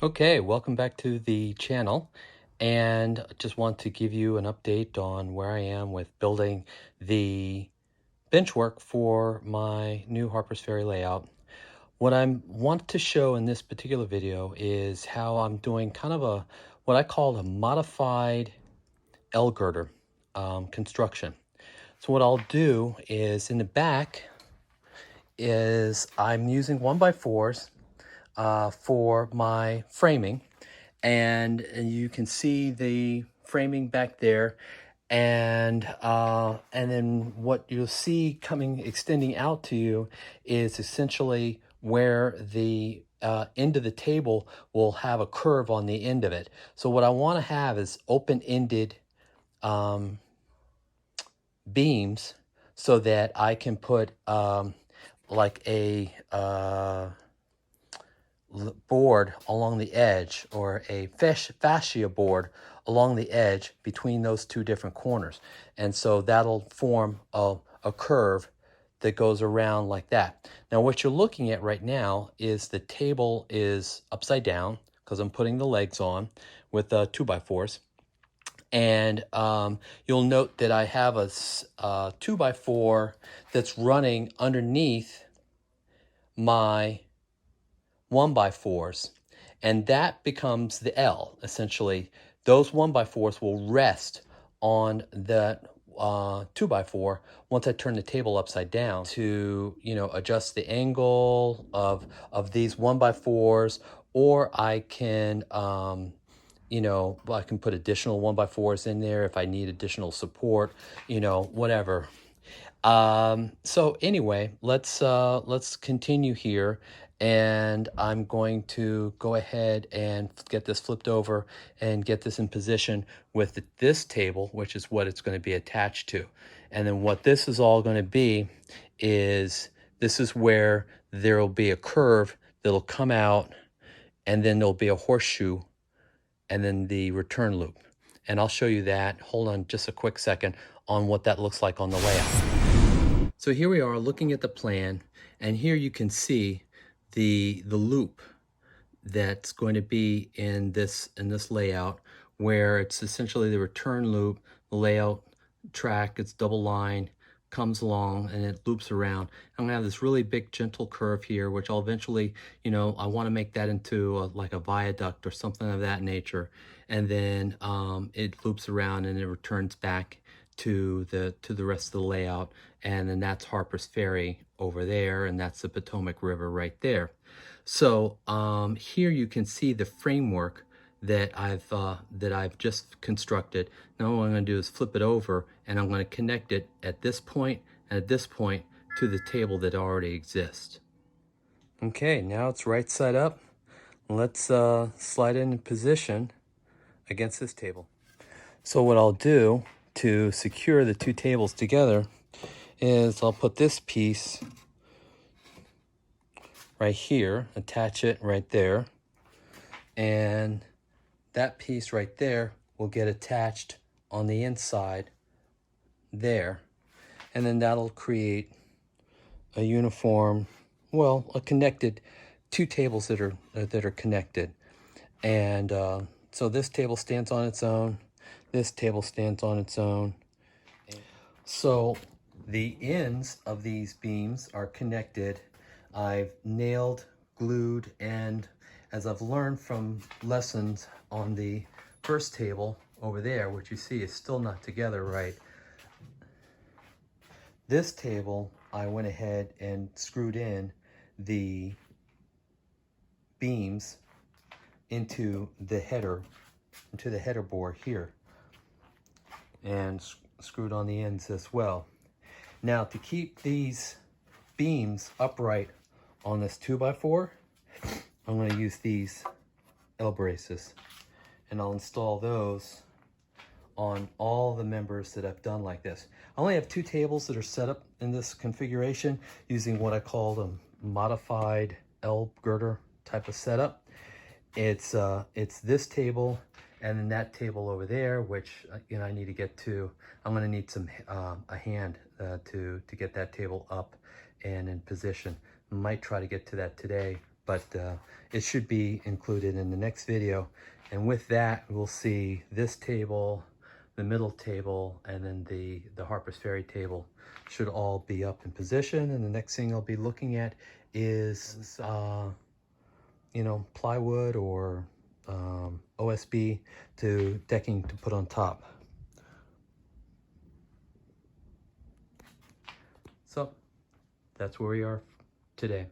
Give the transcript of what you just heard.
Okay, welcome back to the channel, and I just want to give you an update on where I am with building the benchwork for my new Harper's Ferry layout. What I want to show in this particular video is how I'm doing kind of what I call a modified L-girder construction. So what I'll do is in the back is I'm using 1x4s for my framing, and you can see the framing back there, and then what you'll see coming extending out to you is essentially where the end of the table will have a curve on the end of it. So what I want to have is open-ended um, beams so that I can put like a board along the edge, or a fascia board along the edge between those two different corners. And so that'll form a curve that goes around like that. Now what you're looking at right now is the table is upside down because I'm putting the legs on with 2x4s. And you'll note that I have a 2x4 that's running underneath my 1x4s, and that becomes the L. Essentially, those 1x4s will rest on that 2x4 once I turn the table upside down to, adjust the angle of these 1x4s, or I can I can put additional 1x4s in there if I need additional support, whatever. So anyway, let's continue here, and I'm going to go ahead and get this flipped over and get this in position with this table, which is what it's going to be attached to. And then what this is all going to be is, this is where there will be a curve that'll come out, and then there'll be a horseshoe, and then the return loop. And I'll show you that. Hold on just a quick second on what that looks like on the layout. So here we are looking at the plan, and here you can see the loop that's going to be in this layout, where it's essentially the return loop. The layout track, it's double line, comes along and it loops around. I'm gonna have this really big gentle curve here, which I'll eventually, I want to make that into like a viaduct or something of that nature, and then it loops around and it returns back to the rest of the layout. And then that's Harper's Ferry over there, and that's the Potomac River right there. So here you can see the framework that I've just constructed. Now what I'm going to do is flip it over, and I'm going to connect it at this point and at this point to the table that already exists. Okay, now it's right side up. Let's slide it in position against this table. So what I'll do to secure the two tables together is I'll put this piece right here, attach it right there, and that piece right there will get attached on the inside there, and then that'll create a uniform, well, a connected, two tables that are connected. And so this table stands on its own, this table stands on its own. So the ends of these beams are connected. I've nailed, glued, and as I've learned from lessons on the first table over there, which you see is still not together right, this table I went ahead and screwed in the beams into the header board here, and screwed on the ends as well. Now to keep these beams upright on this 2x4, I'm going to use these L braces, and I'll install those on all the members that I've done like this. I only have two tables that are set up in this configuration using what I call a modified L-girder type of setup. It's this table and then that table over there, which I need to get to. I'm going to need some a hand to get that table up and in position. I might try to get to that today, but it should be included in the next video. And with that, we'll see this table, the middle table, and then the Harper's Ferry table should all be up in position. And the next thing I'll be looking at is, you know, plywood or OSB to decking to put on top. So that's where we are today.